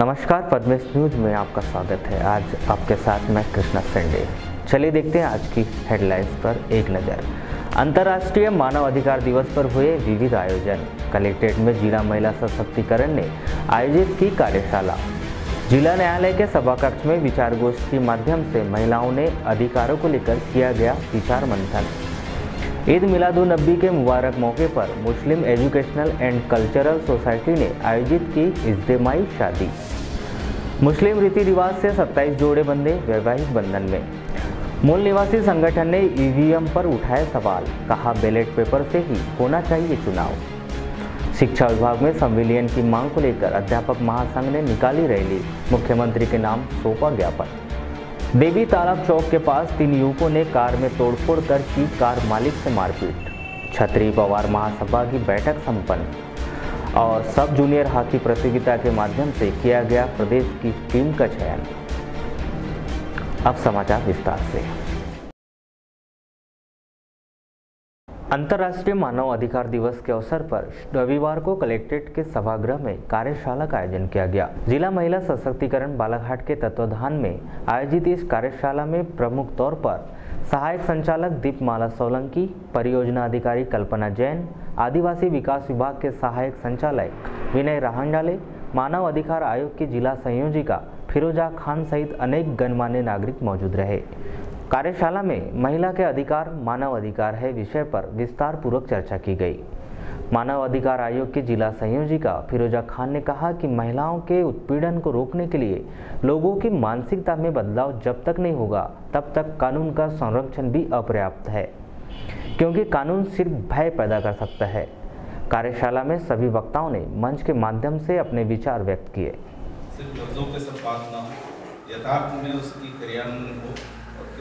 नमस्कार, पद्मेश न्यूज में आपका स्वागत है। आज आपके साथ मैं कृष्णा संडे। चलिए देखते हैं आज की हेडलाइंस पर एक नज़र। अंतर्राष्ट्रीय मानव अधिकार दिवस पर हुए विविध आयोजन। कलेक्ट्रेट में जिला महिला सशक्तिकरण ने आयोजित की कार्यशाला। जिला न्यायालय के सभाकक्ष में विचार गोष्ठी के माध्यम से महिलाओं ने अधिकारों को लेकर किया गया विचार मंथन। ईद मिलादुन्नबी के मुबारक मौके पर Muslim educational and cultural society ने आयोजित की इज्तिमाई शादी। मुस्लिम रीति रिवाज से 27 जोड़े बंधे वैवाहिक बंधन में। मूल निवासी संगठन ने ईवीएम पर उठाए सवाल, कहा बैलेट पेपर से ही होना चाहिए चुनाव। शिक्षा विभाग में संविलियन की मांग को लेकर अध्यापक महासंघ ने निकाली रैली, मुख्यमंत्री के नाम सौंपा ज्ञापन। देवी तालाब चौक के पास 3 युवकों ने कार में तोड़फोड़ कर की कार मालिक से मारपीट। क्षत्रिय पवार महासभा की बैठक संपन्न और सब जूनियर हॉकी प्रतियोगिता के माध्यम से किया गया प्रदेश की टीम का चयन। अब समाचार विस्तार से। अंतर्राष्ट्रीय मानव अधिकार दिवस के अवसर पर रविवार को कलेक्ट्रेट के सभागृह में कार्यशाला का आयोजन किया गया। जिला महिला सशक्तिकरण बालाघाट के तत्वाधान में आयोजित इस कार्यशाला में प्रमुख तौर पर सहायक संचालक दीपमाला सोलंकी, परियोजना अधिकारी कल्पना जैन, आदिवासी विकास विभाग के सहायक संचालक विनय राहंडाले, मानव अधिकार आयोग की जिला संयोजिका फिरोजा खान सहित अनेक गणमान्य नागरिक मौजूद रहे। कार्यशाला में महिला के अधिकार मानव अधिकार है विषय पर विस्तार पूर्वक चर्चा की गई। मानव अधिकार आयोग की जिला संयोजिका फिरोजा खान ने कहा कि महिलाओं के उत्पीड़न को रोकने के लिए लोगों की मानसिकता में बदलाव जब तक नहीं होगा तब तक कानून का संरक्षण भी अपर्याप्त है, क्योंकि कानून सिर्फ भय पैदा कर सकता है। कार्यशाला में सभी वक्ताओं ने मंच के माध्यम से अपने विचार व्यक्त किए। सिर्फ लफ्जों के सब बात ना हो, यथार्थ में उसकी क्रियान्वयन हो,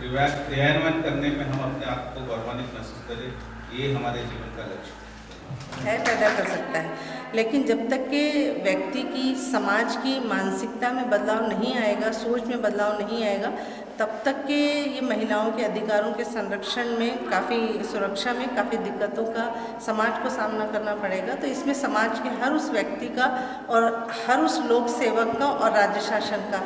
क्रियान्वयन करने में हम अपने आप को गौरवान्वित महसूस करें, ये हमारे जीवन का लक्ष्य है। पैदा कर सकता है, लेकिन जब तक के व्यक्ति की, समाज की मानसिकता में बदलाव नहीं आएगा, सोच में बदलाव नहीं आएगा, तब तक के ये महिलाओं के अधिकारों के संरक्षण में काफ़ी, सुरक्षा में काफ़ी दिक्कतों का समाज को सामना करना पड़ेगा। तो इसमें समाज के हर उस व्यक्ति का और हर उस लोक सेवक का और राज्य शासन का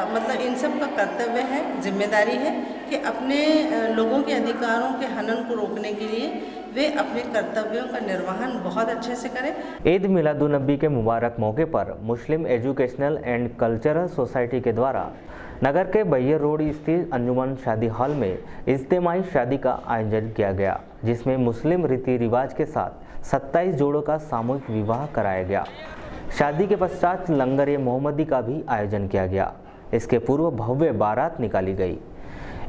मतलब इन सब का कर्तव्य है, जिम्मेदारी है कि अपने लोगों के अधिकारों के हनन को रोकने के लिए वे अपने कर्तव्यों का निर्वहन बहुत अच्छे से करें। ईद मिलादुन्नबी के मुबारक मौके पर Muslim educational and cultural society के द्वारा नगर के बैयर रोड स्थित अंजुमन शादी हॉल में इज्तिमाई शादी का आयोजन किया गया, जिसमें मुस्लिम रीति रिवाज के साथ 27 जोड़ों का सामूहिक विवाह कराया गया। शादी के पश्चात लंगर मोहम्मदी का भी आयोजन किया गया। इसके पूर्व भव्य बारात निकाली गई।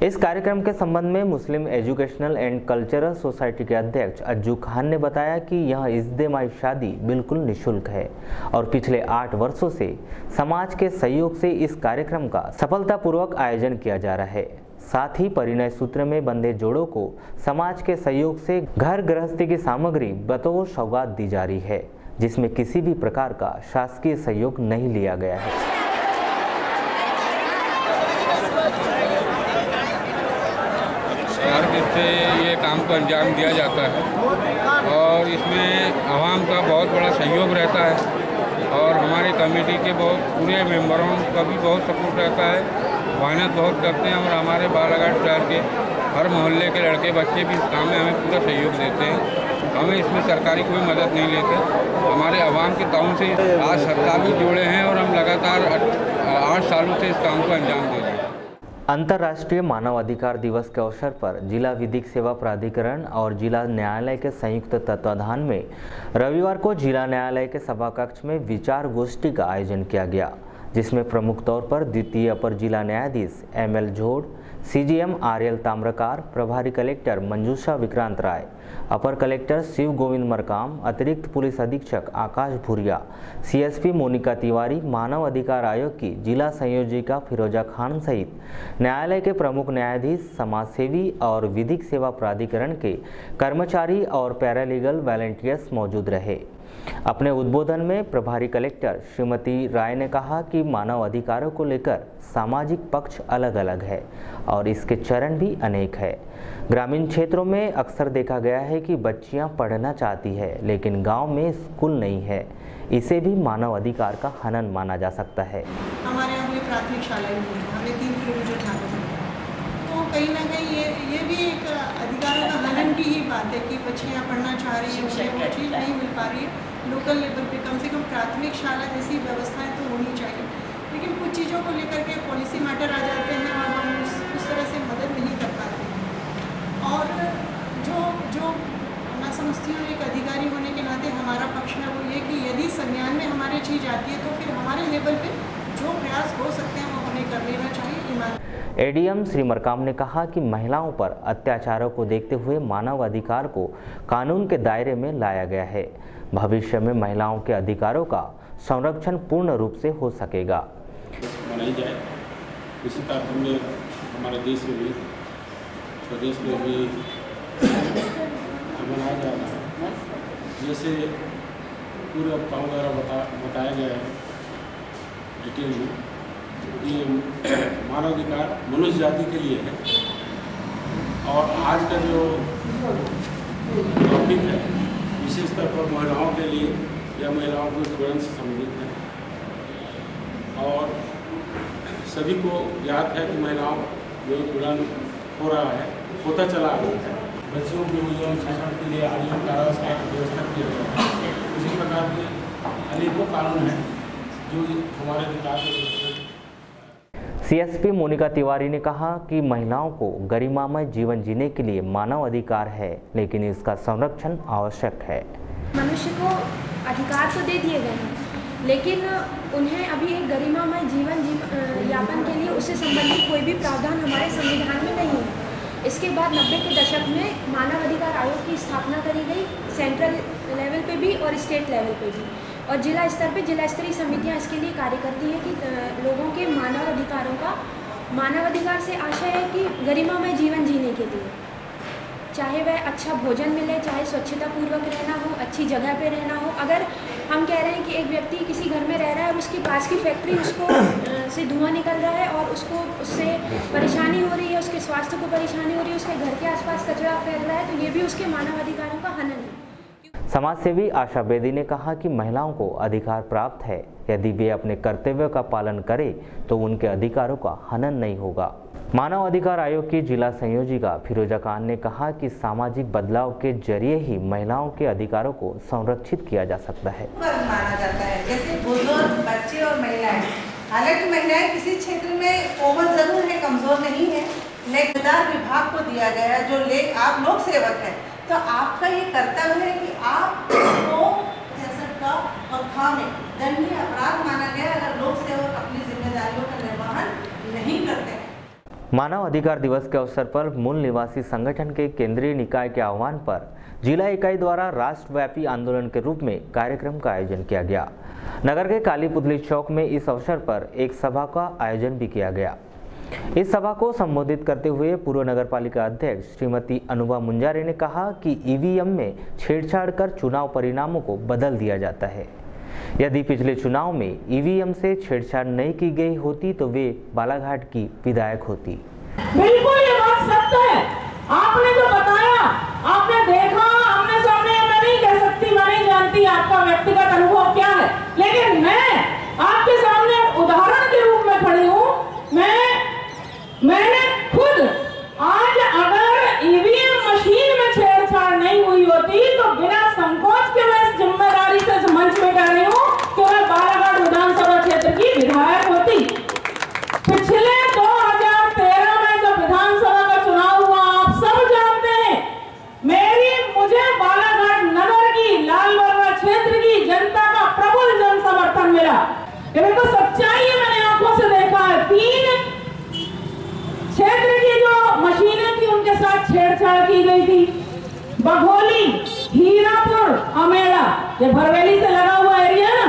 इस कार्यक्रम के संबंध में Muslim educational and cultural society के अध्यक्ष अज्जू खान ने बताया कि यह इज्तिमाई शादी बिल्कुल निःशुल्क है और पिछले 8 वर्षों से समाज के सहयोग से इस कार्यक्रम का सफलतापूर्वक आयोजन किया जा रहा है। साथ ही परिणय सूत्र में बंधे जोड़ों को समाज के सहयोग से घर गृहस्थी की सामग्री बतौर सौगात दी जा रही है, जिसमें किसी भी प्रकार का शासकीय सहयोग नहीं लिया गया है। से ये काम को अंजाम दिया जाता है और इसमें आवाम का बहुत बड़ा सहयोग रहता है और हमारे कमेटी के पूरे मेंबरों का भी बहुत सपोर्ट रहता है। मेहनत बहुत करते हैं और हमारे बालाघाट शहर के हर मोहल्ले के लड़के बच्चे भी इस काम में हमें पूरा सहयोग देते हैं। हमें इसमें सरकारी कोई मदद नहीं लेते, हमारे आवाम के ताउन से आज 27 जोड़े हैं और हम लगातार 8 सालों से इस काम को अंजाम दे रहे हैं। अंतर्राष्ट्रीय मानव अधिकार दिवस के अवसर पर जिला विधिक सेवा प्राधिकरण और जिला न्यायालय के संयुक्त तत्वाधान में रविवार को जिला न्यायालय के सभाकक्ष में विचार गोष्ठी का आयोजन किया गया, जिसमें प्रमुख तौर पर द्वितीय अपर जिला न्यायाधीश एमएल झोड़, सीजीएम आरएल ताम्रकार, प्रभारी कलेक्टर मंजूषा विक्रांत राय, अपर कलेक्टर शिव गोविंद मरकाम, अतिरिक्त पुलिस अधीक्षक आकाश भूरिया, सीएसपी मोनिका तिवारी, मानव अधिकार आयोग की जिला संयोजिका फिरोजा खान सहित न्यायालय के प्रमुख न्यायाधीश, समाजसेवी और विधिक सेवा प्राधिकरण के कर्मचारी और पैरालीगल वॉलंटियर्स मौजूद रहे। अपने उद्बोधन में प्रभारी कलेक्टर श्रीमती राय ने कहा कि मानव अधिकारों को लेकर सामाजिक पक्ष अलग अलग है और इसके चरण भी अनेक है। ग्रामीण क्षेत्रों में अक्सर देखा गया है कि बच्चियां पढ़ना चाहती है लेकिन गांव में स्कूल नहीं है। इसे भी मानव अधिकार का हनन माना जा सकता है। हमारे यहाँ कोई प्राथमिक शाला ही नहीं है, हमें 3 किलोमीटर जाना है। तो कहीं ना कहीं ये भी एक अधिकारों का हनन की ही बात है कि बच्चियाँ पढ़ना चाह रही हैं, उन्हें वो चीज़ नहीं मिल पा रही है। लोकल लेवल पे कम से कम प्राथमिक शाला जैसी व्यवस्थाएं तो होनी चाहिए, लेकिन कुछ चीज़ों को लेकर के पॉलिसी मैटर आ जाते हैं और हम उस तरह से मदद नहीं कर पाते हैं। और जो मैं समझती हूँ एक अधिकारी होने के नाते हमारा पक्ष है वो ये कि यदि संज्ञान में हमारी चीज़ आती है तो फिर हमारे लेवल पे जो प्रयास हो सकते हैं वो हमें कर लेना चाहिए। एडीएम श्री मरकाम ने कहा कि महिलाओं पर अत्याचारों को देखते हुए मानव अधिकार को कानून के दायरे में लाया गया है। भविष्य में महिलाओं के अधिकारों का संरक्षण पूर्ण रूप से हो सकेगा। मनाई जाए इसी तरह में हमारे देश में भी प्रदेश में भी मनाया जा रहा है। जैसे पूरे अफवाहों द्वारा बताया गया है डिटेल में कि मानवाधिकार मनुष्य जाति के लिए है और आज का जो टॉपिक है विशेष तौर पर महिलाओं के लिए या महिलाओं के उत्पीड़न से संबंधित है और सभी को याद है कि महिलाओं जो उत्पीड़न हो रहा है होता चला आ रहा है। बच्चियों के जो शिक्षण के लिए आजीवन कारावास का व्यवस्था किया गया है। इसी प्रकार के अनेकों कानून हैं जो हमारे अधिकार के। सीएसपी मोनिका तिवारी ने कहा कि महिलाओं को गरिमामय जीवन जीने के लिए मानव अधिकार है, लेकिन इसका संरक्षण आवश्यक है। मनुष्य को अधिकार तो दे दिए गए हैं, लेकिन उन्हें अभी एक गरिमामय जीवन यापन के लिए उससे संबंधित कोई भी प्रावधान हमारे संविधान में नहीं है। इसके बाद 90 के दशक में मानव अधिकार आयोग की स्थापना करी गई, सेंट्रल लेवल पे भी और स्टेट लेवल पे भी, और जिला स्तर पे जिला स्तरीय समितियां इसके लिए कार्य करती हैं कि लोगों के मानव अधिकारों का, मानव अधिकार से आशय है कि गरिमामय जीवन जीने के लिए, चाहे वह अच्छा भोजन मिले, चाहे स्वच्छता पूर्वक रहना हो, अच्छी जगह पे रहना हो। अगर हम कह रहे हैं कि एक व्यक्ति किसी घर में रह रहा है और उसके पास की फैक्ट्री उसको से धुआं निकल रहा है और उससे परेशानी हो रही है, उसके स्वास्थ्य को परेशानी हो रही है, उसके घर के आसपास कचरा फैल रहा है, तो ये भी उसके मानव अधिकारों का हनन है। समाजसेवी आशा बेदी ने कहा कि महिलाओं को अधिकार प्राप्त है, यदि वे अपने कर्तव्य का पालन करें तो उनके अधिकारों का हनन नहीं होगा। मानव अधिकार आयोग की जिला संयोजिका फिरोजा खान ने कहा कि सामाजिक बदलाव के जरिए ही महिलाओं के अधिकारों को संरक्षित किया जा सकता है। माना जाता है जैसे बुजुर्ग, बच्चे और महिलाएं, हालांकि महिलाएं किसी क्षेत्र में कोमल जरूर है, कमजोर नहीं है, लेकिन विभाग को दिया गया है जो आप लोक सेवक हैं, तो आपका ये कर्तव्य है कि आप का और में दंडनीय अपराध माना गया अगर लोक सेवक अपनी जिम्मेदारियों का निर्वहन नहीं करते। मानव अधिकार दिवस के अवसर पर मूल निवासी संगठन के केंद्रीय निकाय के आह्वान पर जिला इकाई द्वारा राष्ट्रव्यापी आंदोलन के रूप में कार्यक्रम का आयोजन किया गया। नगर के काली पुतली चौक में इस अवसर पर एक सभा का आयोजन भी किया गया। इस सभा को संबोधित करते हुए पूर्व नगर पालिका अध्यक्ष श्रीमती अनुभा मुंजारे ने कहा कि ईवीएम में छेड़छाड़ कर चुनाव परिणामों को बदल दिया जाता है। यदि पिछले चुनाव में ईवीएम से छेड़छाड़ नहीं की गई होती तो वे बालाघाट की विधायक होती। बिल्कुल ये बात सत्य है। आपने जो बताया, आपने देखा, आमने सामने मैं नहीं कह सकती, मैं नहीं जानती आपका व्यक्तिगत अनुभव क्या है, लेकिन मैं आपके सामने उदाहरण के रूप में खड़ी हूँ। मैंने खुद आज अगर ईवीएम मशीन में छेड़छाड़ नहीं हुई होती तो बिना संकोच के मैं इस जिम्मेदारी से इस मंच में कह रही हूँ कि मैं बालाघाट विधानसभा क्षेत्र की विधायक होती। पिछले 2013 में जब विधानसभा का चुनाव हुआ, आप सब जानते हैं, मुझे बालाघाट नगर की लालबरवा क्षेत्र की जनता का प्रबल जन समर्थन मिला। ये देखो सच्चाई है, मैंने आंखों से देखा है। 3 क्षेत्र की जो मशीनें थी उनके साथ छेड़छाड़ की गई थी। बघोली, हीरापुर, अमेड़ा, ये भरवेली से लगा हुआ एरिया ना,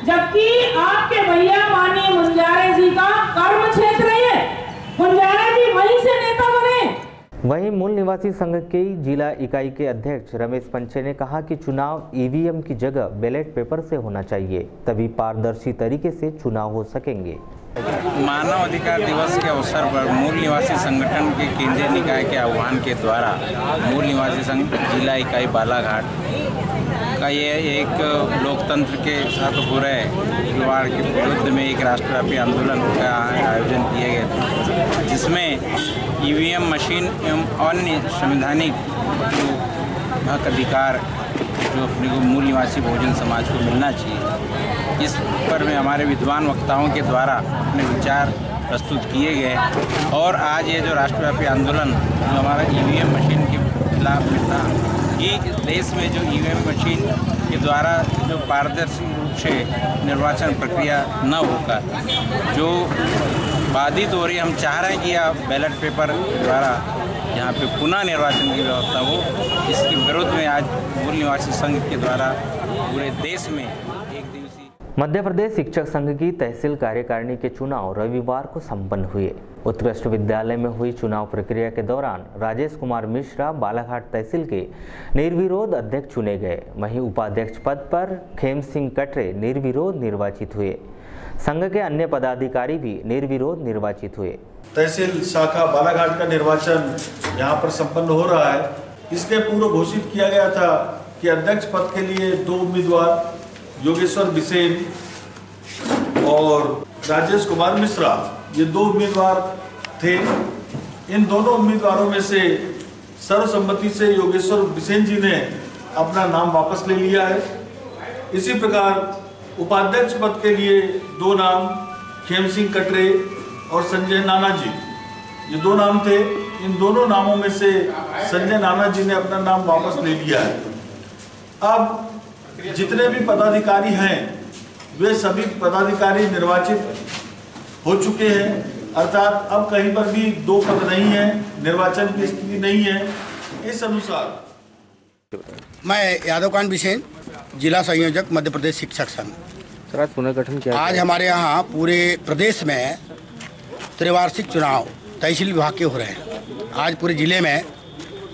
जबकि आपके भैया माननीय मुंजारे जी का कर्म क्षेत्र है। मुंजारे जी वहीं से नेता बने। वहीं मूल निवासी संघ की जिला इकाई के अध्यक्ष रमेश पंचे ने कहा कि चुनाव ईवीएम की जगह बैलेट पेपर से होना चाहिए, तभी पारदर्शी तरीके से चुनाव हो सकेंगे। मानव अधिकार दिवस के अवसर पर मूल निवासी संगठन के केंद्रीय निकाय के आह्वान के द्वारा मूल निवासी संघ जिला इकाई बालाघाट का ये एक लोकतंत्र के साथ हो रहे खिलवाड़ के विरुद्ध में एक राष्ट्रव्यापी आंदोलन का आयोजन किया गया था, जिसमें ईवीएम मशीन एवं अन्य संवैधानिक जो हक अधिकार जो अपने को मूल निवासी बहुजन समाज को मिलना चाहिए, इस पर में हमारे विद्वान वक्ताओं के द्वारा अपने विचार प्रस्तुत किए गए। और आज ये जो राष्ट्रव्यापी आंदोलन जो हमारा ईवीएम मशीन के खिलाफ में था, कि देश में जो ईवीएम मशीन के द्वारा जो पारदर्शी रूप से निर्वाचन प्रक्रिया न होकर जो बाधित हो रही, हम चाह रहे हैं कि आप बैलेट पेपर द्वारा यहाँ पे पुनः निर्वाचन की व्यवस्था हो। इसके विरोध में आज मूल निवासी संघ के द्वारा पूरे देश में एक दिवसीय मध्य प्रदेश शिक्षक संघ की तहसील कार्यकारिणी के चुनाव रविवार को संपन्न हुए। उत्कृष्ट विद्यालय में हुई चुनाव प्रक्रिया के दौरान राजेश कुमार मिश्रा बालाघाट तहसील के निर्विरोध अध्यक्ष चुने गए। वहीं उपाध्यक्ष पद पर खेम सिंह कटरे निर्विरोध निर्वाचित हुए। संघ के अन्य पदाधिकारी भी निर्विरोध निर्वाचित हुए। तहसील शाखा बालाघाट का निर्वाचन यहाँ पर संपन्न हो रहा है। इसके पूर्व घोषित किया गया था कि अध्यक्ष पद के लिए 2 उम्मीदवार योगेश्वर बिसेन और राजेश कुमार मिश्रा, ये 2 उम्मीदवार थे। इन दोनों उम्मीदवारों में से सर्वसम्मति से योगेश्वर बिसेन जी ने अपना नाम वापस ले लिया है। इसी प्रकार उपाध्यक्ष पद के लिए 2 नाम खेम सिंह कटरे और संजय नाना जी, ये 2 नाम थे। इन दोनों नामों में से संजय नाना जी ने अपना नाम वापस ले लिया है। अब जितने भी पदाधिकारी हैं वे सभी पदाधिकारी निर्वाचित हो चुके हैं, अर्थात अब कहीं पर भी 2 पद नहीं है, निर्वाचन की स्थिति नहीं है। इस अनुसार मैं यादवकांत बिसेन, जिला संयोजक मध्य प्रदेश शिक्षक संघ। सर, पुनर्गठन किया आज हमारे यहाँ पूरे प्रदेश में त्रिवार्षिक चुनाव तहसील विभाग के हो रहे हैं। आज पूरे जिले में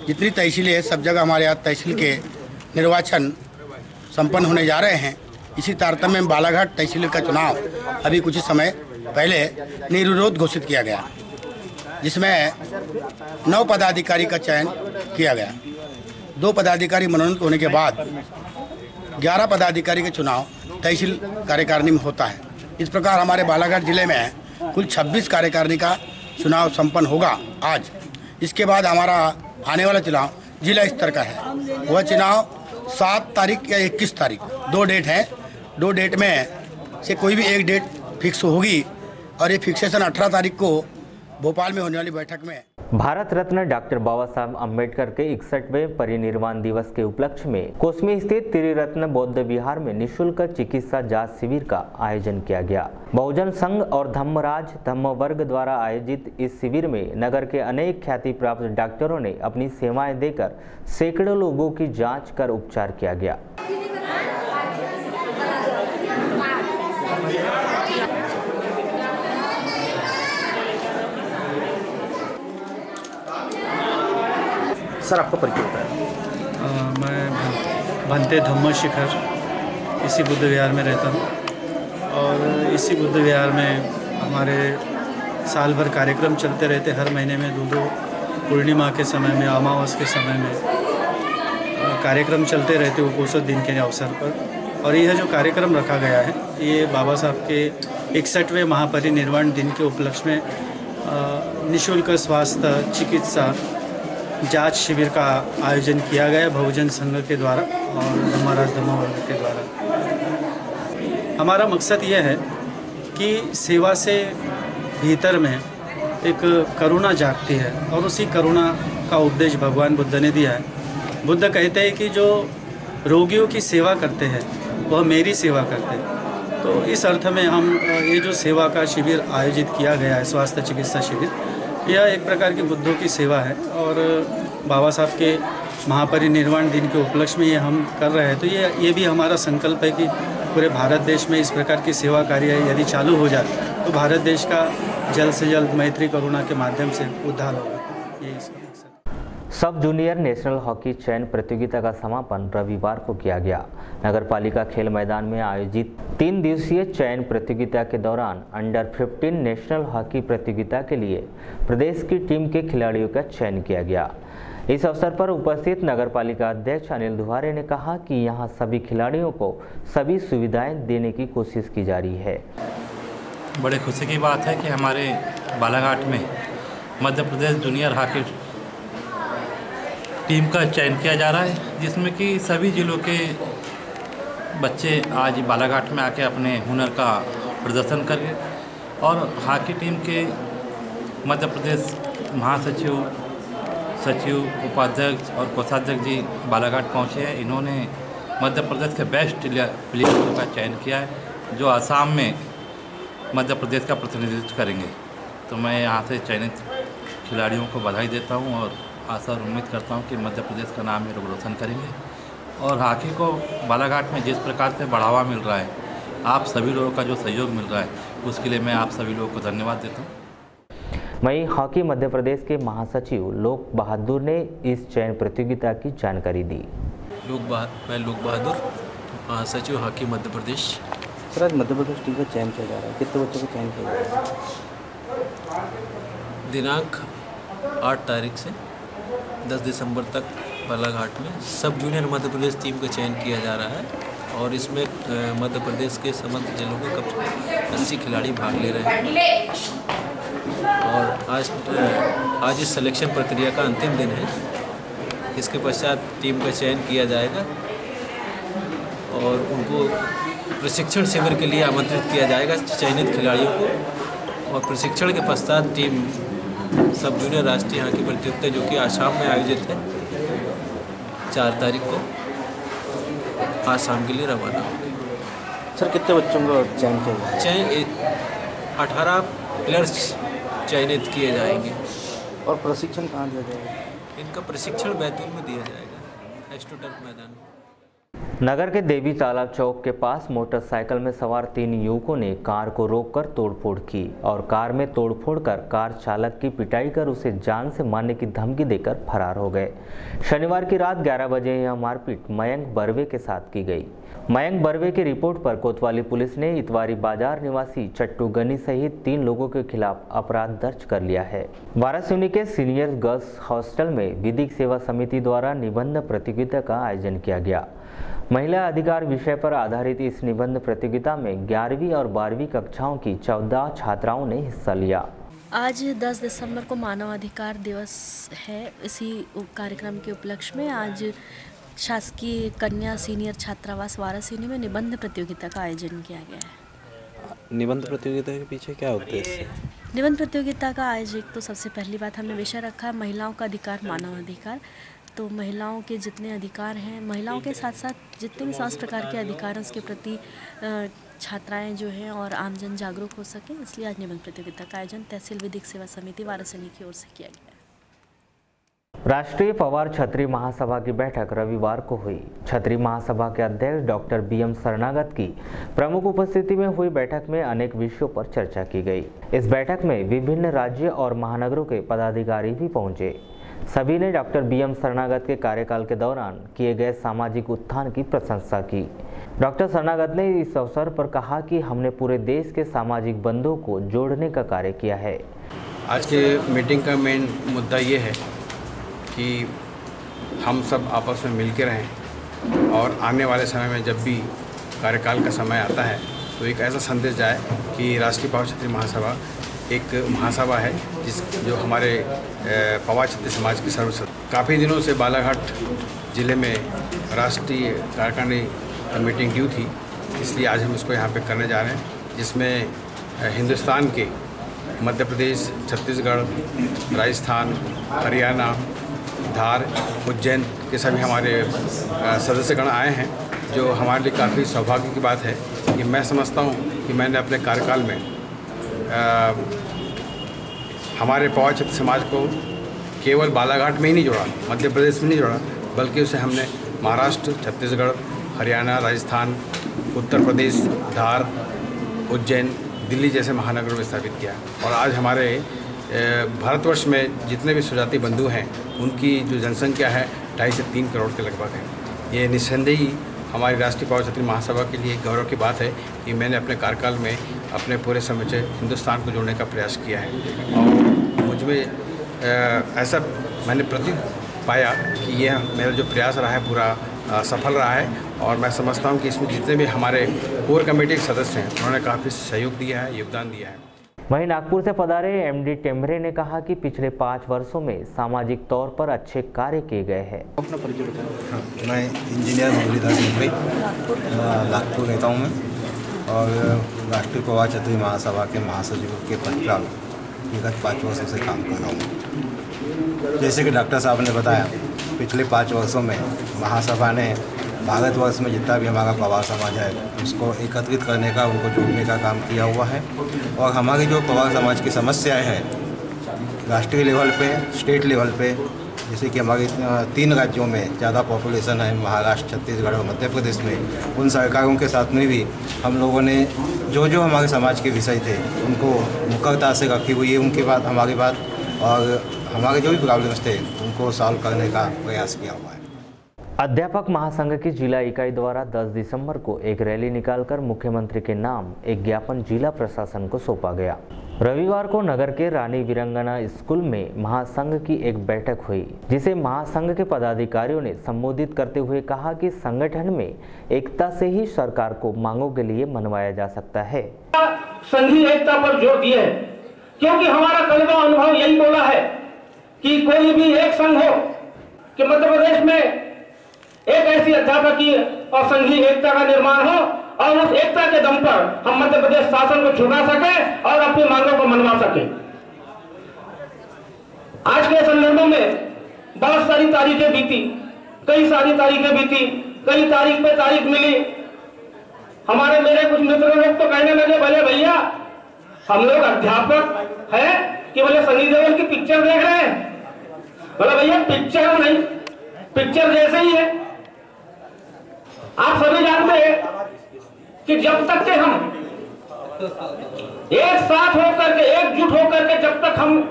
जितनी तहसीलें हैं सब जगह हमारे यहाँ तहसील के निर्वाचन संपन्न होने जा रहे हैं। इसी तारतम्य में बालाघाट तहसील का चुनाव अभी कुछ समय पहले निर्विरोध घोषित किया गया, जिसमें 9 पदाधिकारी का चयन किया गया। 2 पदाधिकारी मनोनीत होने के बाद 11 पदाधिकारी के चुनाव तहसील कार्यकारिणी में होता है। इस प्रकार हमारे बालाघाट जिले में कुल 26 कार्यकारिणी का चुनाव संपन्न होगा आज। इसके बाद हमारा आने वाला चुनाव जिला स्तर का है। वह चुनाव 7 तारीख या 21 तारीख 2 डेट है। 2 डेट में से कोई भी एक डेट फिक्स होगी और ये फिक्सेशन 18 तारीख को भोपाल में होने वाली बैठक में। भारत रत्न डॉक्टर बाबा साहब अम्बेडकर के 61वें परिनिर्वाण दिवस के उपलक्ष्य में कोसमी स्थित त्रिरत्न बौद्ध विहार में निःशुल्क चिकित्सा जांच शिविर का आयोजन किया गया। बहुजन संघ और धम्मराज धम्म वर्ग द्वारा आयोजित इस शिविर में नगर के अनेक ख्याति प्राप्त डॉक्टरों ने अपनी सेवाएं देकर सैकड़ों लोगों की जाँच कर उपचार किया गया। सर, आपका परिचय बताएं। मैं भंते धम्म शिखर इसी बुद्ध विहार में रहता हूँ और इसी बुद्ध विहार में हमारे साल भर कार्यक्रम चलते रहते। हर महीने में 2 पूर्णिमा के समय में, अमावस के समय में कार्यक्रम चलते रहते उपोषण दिन के अवसर पर। और यह जो कार्यक्रम रखा गया है ये बाबा साहब के 61वें महापरिनिर्वाण दिन के उपलक्ष्य में निःशुल्क स्वास्थ्य चिकित्सा जांच शिविर का आयोजन किया गया बहुजन संघ के द्वारा और धम्मराज धम्म वर्ग के द्वारा। हमारा मकसद यह है कि सेवा से भीतर में एक करुणा जागती है और उसी करुणा का उपदेश भगवान बुद्ध ने दिया है। बुद्ध कहते हैं कि जो रोगियों की सेवा करते हैं वह मेरी सेवा करते हैं। तो इस अर्थ में हम ये जो सेवा का शिविर आयोजित किया गया है, स्वास्थ्य चिकित्सा शिविर, यह एक प्रकार की बुद्धों की सेवा है और बाबा साहब के महापरिनिर्वाण दिन के उपलक्ष्य में ये हम कर रहे हैं। तो ये भी हमारा संकल्प है कि पूरे भारत देश में इस प्रकार की सेवा कार्य यदि चालू हो जाए तो भारत देश का जल्द से जल्द मैत्री करुणा के माध्यम से उद्धार होगा। ये इसका सब जूनियर नेशनल हॉकी चयन प्रतियोगिता का समापन रविवार को किया गया। नगरपालिका खेल मैदान में आयोजित 3 दिवसीय चयन प्रतियोगिता के दौरान अंडर 15 नेशनल हॉकी प्रतियोगिता के लिए प्रदेश की टीम के खिलाड़ियों का चयन किया गया। इस अवसर पर उपस्थित नगरपालिका अध्यक्ष अनिल दुहारे ने कहा कि यहां सभी खिलाड़ियों को सभी सुविधाएं देने की कोशिश की जा रही है। बड़े खुशी की बात है कि हमारे बालाघाट में Madhya Pradesh junior hockey team का चयन किया जा रहा है, जिसमें कि सभी जिलों के बच्चे आज बालाघाट में आके अपने हुनर का प्रदर्शन करेंगे। और हॉकी टीम के मध्य प्रदेश महासचिव, सचिव, उपाध्यक्ष और कोषाध्यक्ष जी बालाघाट पहुंचे हैं। इन्होंने मध्य प्रदेश के बेस्ट प्लेयरों का चयन किया है, जो असम में मध्य प्रदेश का प्रतिनिधित्व करेंगे। तो मैं यहाँ से चयनित खिलाड़ियों को बधाई देता हूँ और आशा और उम्मीद करता हूँ कि मध्य प्रदेश का नाम ये लोग रोशन करेंगे। और हॉकी को बालाघाट में जिस प्रकार से बढ़ावा मिल रहा है, आप सभी लोगों का जो सहयोग मिल रहा है, उसके लिए मैं आप सभी लोगों को धन्यवाद देता हूँ। वहीं हॉकी मध्य प्रदेश के महासचिव लोक बहादुर ने इस चयन प्रतियोगिता की जानकारी दी। मैं लोक बहादुर, महासचिव हॉकी मध्य प्रदेश। सर, आज मध्य प्रदेश टीम का चयन किया जा रहा है, कितने बच्चों का चयन किया जा रहा है? दिनांक 8 तारीख से 10 दिसंबर तक बालाघाट में सब जूनियर मध्य प्रदेश टीम का चयन किया जा रहा है और इसमें मध्य प्रदेश के समस्त जिलों के करीब 80 खिलाड़ी भाग ले रहे हैं। और आज इस सिलेक्शन प्रक्रिया का अंतिम दिन है। इसके पश्चात टीम का चयन किया जाएगा और उनको प्रशिक्षण शिविर के लिए आमंत्रित किया जाएगा चयनित खिलाड़ियों को। और प्रशिक्षण के पश्चात टीम सब जूनियर राष्ट्रीय हॉकी प्रतियोगिता जो कि आसाम में आयोजित है 4 तारीख को, आसाम के लिए रवाना होगी। सर, कितने बच्चों का चयन किया? चयन 18 प्लेयर्स चयनित किए जाएंगे। और प्रशिक्षण कहाँ दिया जाएगा? इनका प्रशिक्षण बैतूल में दिया जाएगा, एस्ट्रोटर्फ मैदान में। नगर के देवी तालाब चौक के पास मोटरसाइकिल में सवार 3 युवकों ने कार को रोककर तोड़फोड़ की और कार में तोड़फोड़ कर कार चालक की पिटाई कर उसे जान से मारने की धमकी देकर फरार हो गए। शनिवार की रात 11 बजे यह मारपीट मयंक बर्वे के साथ की गई। मयंक बर्वे की रिपोर्ट पर कोतवाली पुलिस ने इतवारी बाजार निवासी चट्टू गनी सहित 3 लोगों के खिलाफ अपराध दर्ज कर लिया है। वारासिवनी के सीनियर गर्ल्स हॉस्टल में विधिक सेवा समिति द्वारा निबंध प्रतियोगिता का आयोजन किया गया। महिला अधिकार विषय पर आधारित इस निबंध प्रतियोगिता में 11वीं और 12वीं कक्षाओं की 14 छात्राओं ने हिस्सा लिया। आज 10 दिसंबर को मानव अधिकार दिवस है। इसी कार्यक्रम के उपलक्ष्य में आज शासकीय कन्या सीनियर छात्रावास वारासिवनी में निबंध प्रतियोगिता का आयोजन किया गया है। निबंध प्रतियोगिता के पीछे क्या उद्देश्य है? निबंध प्रतियोगिता का आयोजक तो सबसे पहली बात हमने विषय रखा है महिलाओं का अधिकार, मानव अधिकार। तो महिलाओं के जितने अधिकार हैं, महिलाओं के साथ साथ जितने भी समस्त प्रकार के अधिकार हैं, उसके प्रति छात्राएं जो हैं और आमजन जागरूक हो सकें, इसलिए आज निबंध प्रतियोगिता का आयोजन तहसील विधिक सेवा समिति वारासिवनी की ओर से किया गया है। राष्ट्रीय पवार छत्री महासभा की बैठक रविवार को हुई। छत्री महासभा के अध्यक्ष डॉक्टर BM शरणागत की प्रमुख उपस्थिति में हुई बैठक में अनेक विषयों पर चर्चा की गई। इस बैठक में विभिन्न राज्य और महानगरों के पदाधिकारी भी पहुंचे। सभी ने डॉक्टर BM शरणागत के कार्यकाल के दौरान किए गए सामाजिक उत्थान की प्रशंसा की। डॉक्टर शरणागत ने इस अवसर पर कहा कि हमने पूरे देश के सामाजिक बंधों को जोड़ने का कार्य किया है। आज के मीटिंग का मेन मुद्दा ये है कि हम सब आपस में मिल के रहें और आने वाले समय में जब भी कार्यकाल का समय आता है तो एक ऐसा संदेश जाए कि राष्ट्रीय पवार छत्री महासभा एक महासभा है जो हमारे पवार छत्री समाज की सर्वसदस्य। काफ़ी दिनों से बालाघाट ज़िले में राष्ट्रीय कार्यकारिणी मीटिंग ड्यू थी, इसलिए आज हम इसको यहाँ पे करने जा रहे हैं, जिसमें हिंदुस्तान के मध्य प्रदेश, छत्तीसगढ़, राजस्थान, हरियाणा, धार, उज्जैन के सभी हमारे सदस्यगण आए हैं, जो हमारे लिए काफ़ी सौभाग्य की बात है कि मैं समझता हूँ कि मैंने अपने कार्यकाल में हमारे पवार छत्री समाज को केवल बालाघाट में ही नहीं जोड़ा, मध्य प्रदेश में नहीं जोड़ा, बल्कि उसे हमने महाराष्ट्र, छत्तीसगढ़, हरियाणा, राजस्थान, उत्तर प्रदेश, धार, उज्जैन, दिल्ली जैसे महानगरों में स्थापित किया। और आज हमारे भारतवर्ष में जितने भी स्वजाति बंधु हैं उनकी जो जनसंख्या है 2.5 से 3 करोड़ के लगभग है। ये निस्संदेही हमारी राष्ट्रीय पॉवर क्षत्रिय महासभा के लिए गौरव की बात है कि मैंने अपने कार्यकाल में अपने पूरे समूचे हिंदुस्तान को जोड़ने का प्रयास किया है और मुझमें ऐसा मैंने प्रतीत पाया कि यह मेरा जो प्रयास रहा है पूरा सफल रहा है और मैं समझता हूं कि इसमें जितने भी हमारे कोर कमेटी के सदस्य हैं उन्होंने काफ़ी सहयोग दिया है, योगदान दिया है। वहीं नागपुर से पधारे एमडी टेम्बरे ने कहा कि पिछले 5 वर्षों में सामाजिक तौर पर अच्छे कार्य किए गए हैं। अपना परिचय बताएं। मैं इंजीनियर मुरलीधर टेम्बरे नागपुर रहता हूँ मैं और राष्ट्रीय पॉवर क्षत्रिय महासभा के महासचिव के पद पर विगत 5 वर्षों से काम कर रहा हूँ। जैसे कि डॉक्टर साहब ने बताया, पिछले 5 वर्षों में महासभा ने भारतवर्ष में जितना भी हमारा पवार समाज है उसको एकत्रित करने का, उनको जोड़ने का काम किया हुआ है और हमारी जो पवार समाज की समस्याएं हैं राष्ट्रीय लेवल पे, स्टेट लेवल पे, जैसे कि हमारे 3 राज्यों में ज़्यादा पॉपुलेशन है, महाराष्ट्र, छत्तीसगढ़ और मध्य प्रदेश में, उन सरकारों के साथ में भी हम लोगों ने जो हमारे समाज के विषय थे उनको मुखरता से रखी हुई है, उनकी बात, हमारी बात और हमारे जो भी प्रॉब्लम्स थे उनको सॉल्व करने का प्रयास किया हुआ है। अध्यापक महासंघ की जिला इकाई द्वारा 10 दिसंबर को एक रैली निकालकर मुख्यमंत्री के नाम एक ज्ञापन जिला प्रशासन को सौंपा गया। रविवार को नगर के रानी वीरांगना स्कूल में महासंघ की एक बैठक हुई, जिसे महासंघ के पदाधिकारियों ने संबोधित करते हुए कहा कि संगठन में एकता से ही सरकार को मांगों के लिए मनवाया जा सकता है। संघीय एकता पर जोर दिए है, क्योंकि हमारा कल का अनुभव यही बोला है कि कोई भी एक संघ हो कि मध्य प्रदेश में एक ऐसी अध्यापकीय और संघीय एकता का निर्माण हो और उस एकता के दम पर हम मध्य प्रदेश शासन को झुका सके और अपनी मांगों को मनवा सके। आज के संदर्भ में बहुत सारी तारीखें बीती, कई सारी तारीखें बीती, कई तारीख पे तारीख मिली। हमारे मेरे कुछ मित्र लोग तो कहने लगे, भले भैया हम लोग अध्यापक है कि बोले सनी देओल की पिक्चर देख रहे हैं। बोला भैया पिक्चर नहीं, पिक्चर जैसे ही है। आप सभी जानते हैं कि जब तक के हम एक साथ होकर के, एकजुट होकर के, जब तक हम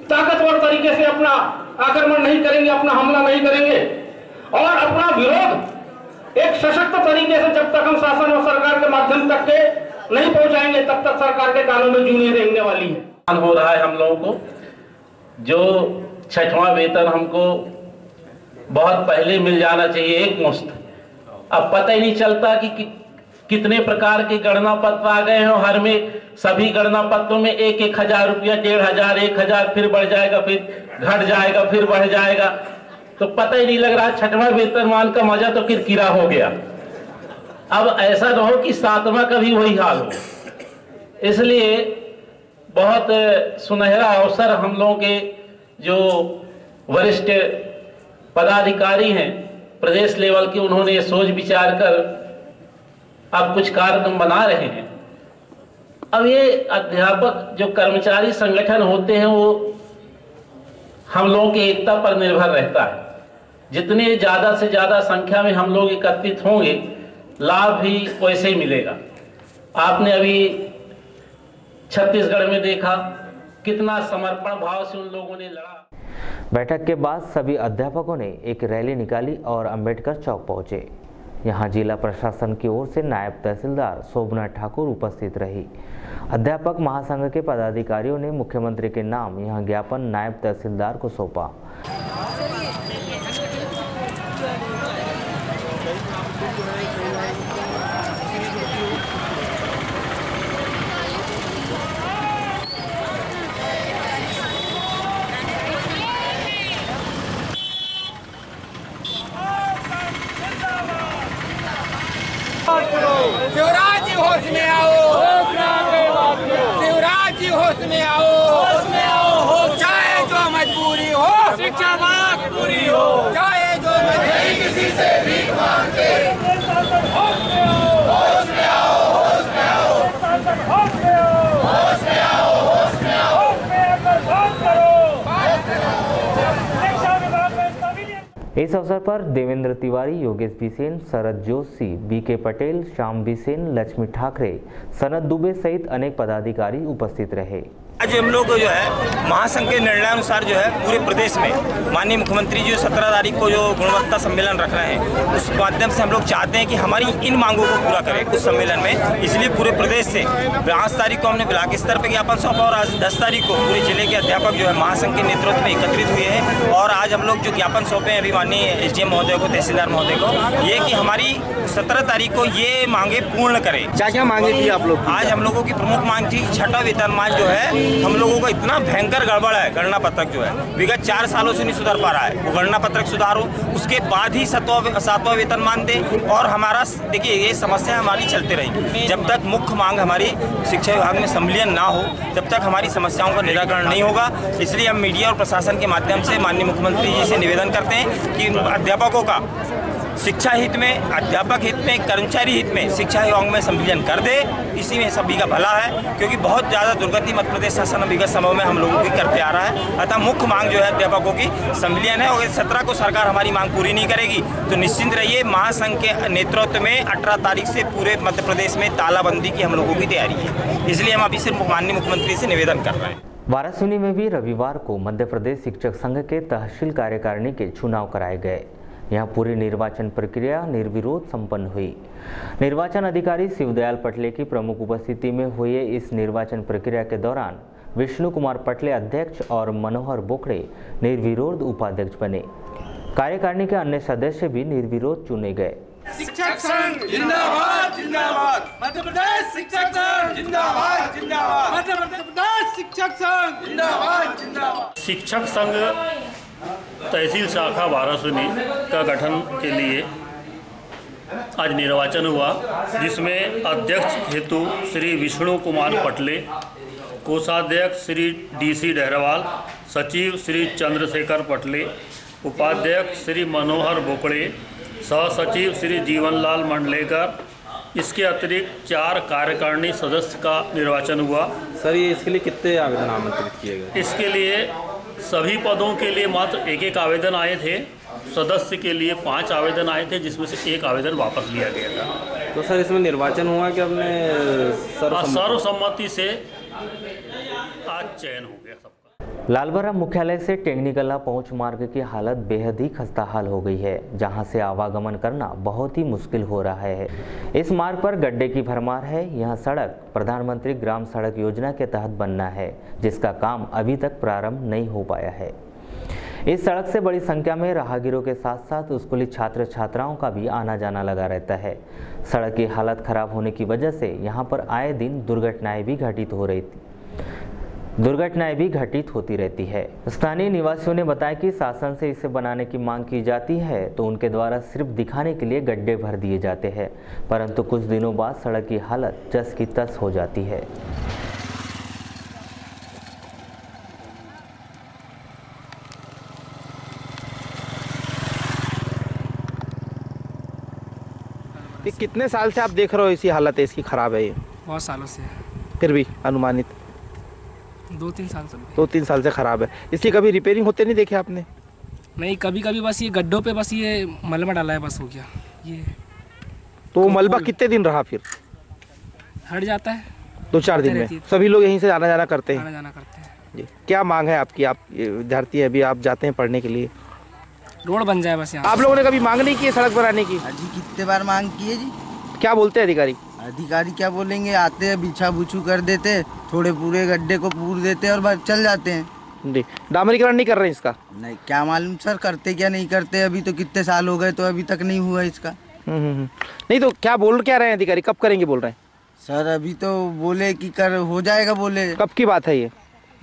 ताकतवर तरीके से अपना आक्रमण नहीं करेंगे, अपना हमला नहीं करेंगे और अपना विरोध एक सशक्त तरीके से जब तक हम शासन और सरकार के माध्यम तक के नहीं पहुंचाएंगे, तब तक सरकार के कानों में जूनी रेंगने वाली है। हो रहा है हम लोगों को, जो 6वां वेतन हमको बहुत पहले मिल जाना चाहिए, एक मुश्त। अब पता ही नहीं चलता कि कितने प्रकार के गणना पत्र आ गए हैं और हर में सभी गणना पत्रों में 1,000 रुपया, 1,500, 1,000, फिर बढ़ जाएगा, फिर घट जाएगा, फिर बढ़ जाएगा, तो पता ही नहीं लग रहा। 6वां वेतनमान का मजा तो किरकिरा हो गया। अब ऐसा न हो कि 7वां का भी वही हाल हो। इसलिए बहुत सुनहरा अवसर हम लोगों के जो वरिष्ठ पदाधिकारी हैं प्रदेश लेवल के, उन्होंने सोच विचार कर अब कुछ कार्यक्रम बना रहे हैं। अब ये अध्यापक जो कर्मचारी संगठन होते हैं वो हम लोगों की एकता पर निर्भर रहता है। जितने ज्यादा से ज्यादा संख्या में हम लोग एकत्रित होंगे, लाभ भी वैसे ही मिलेगा। आपने अभी छत्तीसगढ़ में देखा कितना समर्पण भाव से उन लोगों ने लड़ा। बैठक के बाद सभी अध्यापकों ने एक रैली निकाली और अंबेडकर चौक पहुंचे। यहां जिला प्रशासन की ओर से नायब तहसीलदार शोभना ठाकुर उपस्थित रही। अध्यापक महासंघ के पदाधिकारियों ने मुख्यमंत्री के नाम यहां ज्ञापन नायब तहसीलदार को सौंपा। शिवराज जी होश में आओ, शिवराज जी होश में आओ, चाहे जो मजबूरी हो, शिक्षा बात पूरी हो, चाहे जो मजबूरी किसी से भीख मांगे, होश में आओ, होश में आओ, होश में आओ, होश में आओ, होश में आओ, होश में आओ, होश में आकर बात करो, शिक्षा विभाग में इस अवसर पर देवेंद्र तिवारी, योगेश बिसेन, शरद जोशी, बीके पटेल, श्याम बिसेन, लक्ष्मी ठाकरे, सनत दुबे सहित अनेक पदाधिकारी उपस्थित रहे। आज हम लोग जो है महासंघ के निर्णयानुसार जो है पूरे प्रदेश में माननीय मुख्यमंत्री जी 17 तारीख को जो गुणवत्ता सम्मेलन रख रहे हैं उस माध्यम से हम लोग चाहते हैं कि हमारी इन मांगों को पूरा करें उस सम्मेलन में। इसलिए पूरे प्रदेश से 5 तारीख को हमने ब्लॉक स्तर पर ज्ञापन सौंपा और आज 10 तारीख को पूरे जिले के अध्यापक जो है महासंघ के नेतृत्व में एकत्रित हुए हैं और आज हम लोग जो ज्ञापन सौंपे हैं अभी माननीय SDM महोदय को, तहसीलदार महोदय को, ये कि हमारी 17 तारीख को ये मांगे पूर्ण करें। क्या क्या मांगे थी आप लोग? आज हम लोगों की प्रमुख मांग थी 6वां वेतनमान जो है हम लोगों को इतना भयंकर गड़बड़ है, गणना पत्रक जो है विगत 4 सालों से नहीं सुधर पा रहा है, वो गणना पत्रक सुधारो, उसके बाद ही 7वां वेतनमान दे। और हमारा देखिए ये समस्या हमारी चलते रहेगी जब तक मुख्य मांग हमारी शिक्षा विभाग में संविलियन ना हो, जब तक हमारी समस्याओं का निराकरण नहीं होगा। इसलिए हम मीडिया और प्रशासन के माध्यम से माननीय मुख्यमंत्री जी से निवेदन करते हैं कि अध्यापकों का शिक्षा हित में, अध्यापक हित में, कर्मचारी हित में शिक्षा विभाग में संविलियन कर दे। इसी में सभी का भला है क्योंकि बहुत ज़्यादा दुर्गति मध्य प्रदेश शासन विगत समय में हम लोगों की करते आ रहा है। अतः मुख्य मांग जो है अध्यापकों की संविलियन है और 17 को सरकार हमारी मांग पूरी नहीं करेगी तो निश्चिंत रहिए महासंघ के नेतृत्व में 18 तारीख से पूरे मध्य प्रदेश में तालाबंदी की हम लोगों की तैयारी है। इसलिए हम अभी सिर्फ माननीय मुख्यमंत्री से निवेदन कर रहे हैं। वाराणसी में भी रविवार को मध्य प्रदेश शिक्षक संघ के तहसील कार्यकारिणी के चुनाव कराए गए। यहाँ पूरी निर्वाचन प्रक्रिया निर्विरोध संपन्न हुई। निर्वाचन अधिकारी शिवदयाल पटले की प्रमुख उपस्थिति में हुए इस निर्वाचन प्रक्रिया के दौरान विष्णु कुमार पटले अध्यक्ष और मनोहर बोकड़े निर्विरोध उपाध्यक्ष बने। कार्यकारिणी के अन्य सदस्य भी निर्विरोध चुने गए। शिक्षक संघ जिंदाबाद जिंदाबाद, मध्य प्रदेश शिक्षक संघ जिंदाबाद जिंदाबाद, मध्य प्रदेश शिक्षक संघ जिंदाबाद जिंदाबाद। शिक्षक संघ तहसील शाखा वाराणसी का गठन के लिए आज निर्वाचन हुआ जिसमें अध्यक्ष हेतु श्री विष्णु कुमार पटले, कोषाध्यक्ष श्री DC डहरवाल, सचिव श्री चंद्रशेखर पटले, उपाध्यक्ष श्री मनोहर बोकड़े, सह सचिव श्री जीवनलाल मंडलेकर, इसके अतिरिक्त 4 कार्यकारिणी सदस्य का निर्वाचन हुआ। सर ये इसके लिए कितने आवेदन आमंत्रित किए गए? इसके लिए सभी पदों के लिए मात्र एक आवेदन आए थे। सदस्य के लिए 5 आवेदन आए थे जिसमें से 1 आवेदन वापस लिया गया था। तो सर इसमें निर्वाचन हुआ कि अपने सर्वसम्मति से आज चयन हो गया सबका। लालबरा मुख्यालय से टेक्निकला पहुंच मार्ग की हालत बेहद ही खस्ताहाल हो गई है, जहां से आवागमन करना बहुत ही मुश्किल हो रहा है। इस मार्ग पर गड्ढे की भरमार है। यह सड़क प्रधानमंत्री ग्राम सड़क योजना के तहत बनना है, जिसका काम अभी तक प्रारंभ नहीं हो पाया है। इस सड़क से बड़ी संख्या में राहगीरों के साथ साथ स्कूली छात्र छात्राओं का भी आना जाना लगा रहता है। सड़क की हालत खराब होने की वजह से यहाँ पर आए दिन दुर्घटनाएं भी घटित होती रहती है। स्थानीय निवासियों ने बताया कि शासन से इसे बनाने की मांग की जाती है तो उनके द्वारा सिर्फ दिखाने के लिए गड्ढे भर दिए जाते हैं, परंतु कुछ दिनों बाद सड़क की हालत जस की तस हो जाती है। ये कितने साल से आप देख रहे हो इसी हालत है इसकी खराब है? ये बहुत सालों से। फिर भी अनुमानित 2-3 साल से। 2-3 साल से खराब है। इसकी कभी रिपेयरिंग होते नहीं देखे आपने? नहीं, कभी कभी बस ये गड्ढों पे बस ये मलबा डाला है, बस हो गया ये। तो मलबा कितने दिन रहा फिर? हट जाता है 2-4 दिन में। सभी लोग यहीं से आना जाना करते हैं? आना जाना करते हैं जी। क्या मांग है आपकी? आप विद्यार्थी हैं, अभी आप जाते हैं पढ़ने के लिए, रोड बन जाए बस यहाँ। आप लोगों ने कभी मांग नहीं की सड़क बनाने की? जी कितने बार मांग की है जी। क्या बोलते हैं अधिकारी? अधिकारी क्या बोलेंगे, आते हैं बिछा बुछू कर देते, थोड़े पूरे गड्ढे को पूर देते और बस चल जाते हैं जी। डामरीकरण नहीं कर रहे हैं इसका? नहीं, क्या मालूम सर करते क्या नहीं करते। अभी तो कितने साल हो गए तो अभी तक नहीं हुआ इसका। नहीं तो क्या बोल क्या रहे हैं अधिकारी, कब करेंगे बोल रहे हैं? सर अभी तो बोले कि कर हो जाएगा बोले। कब की बात है ये?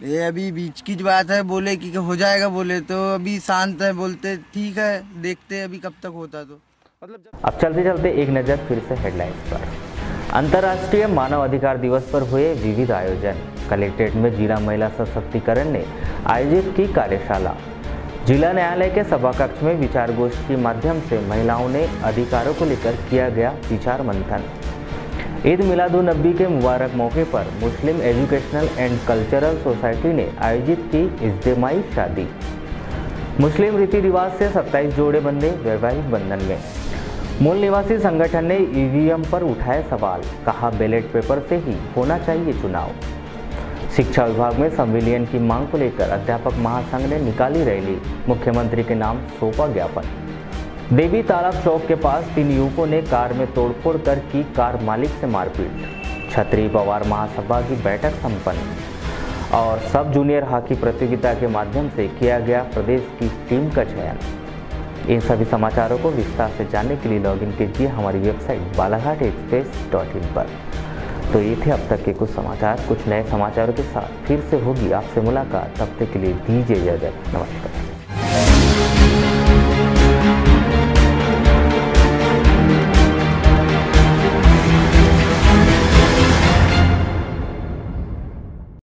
ये अभी बीच की बात है, बोले कि हो जाएगा बोले, तो अभी शांत है, बोलते ठीक है देखते अभी कब तक होता। तो मतलब अब चलते चलते एक नज़र फिर से हेडलाइंस पर। अंतर्राष्ट्रीय मानव अधिकार दिवस पर हुए विविध आयोजन। कलेक्ट्रेट में जिला महिला सशक्तिकरण ने आयोजित की कार्यशाला। जिला न्यायालय के सभा कक्ष में विचार गोष्ठी के माध्यम से महिलाओं ने अधिकारों को लेकर किया गया विचार मंथन। ईद मिलादुन्नबी के मुबारक मौके पर Muslim educational and cultural society ने आयोजित की इज्तिमाई शादी। मुस्लिम रीति रिवाज से 27 जोड़े बंधे वैवाहिक बंधन में। मूल निवासी संगठन ने ईवीएम पर उठाए सवाल, कहा बैलेट पेपर से ही होना चाहिए चुनाव। शिक्षा विभाग में संविलियन की मांग को लेकर अध्यापक महासंघ ने निकाली रैली, मुख्यमंत्री के नाम सौंपा ज्ञापन। देवी तालाब चौक के पास 3 युवकों ने कार में तोड़फोड़ कर की कार मालिक से मारपीट। क्षत्रिय पवार महासभा की बैठक संपन्न और सब जूनियर हॉकी प्रतियोगिता के माध्यम से किया गया प्रदेश की टीम का चयन। इन सभी समाचारों को विस्तार से जानने के लिए लॉगिन कीजिए हमारी वेबसाइट balaghat.express.in पर। तो ये थे अब तक के कुछ समाचार। कुछ नए समाचारों के साथ फिर से होगी आपसे मुलाकात। तब तक के लिए दीजिए इजाजत। नमस्कार।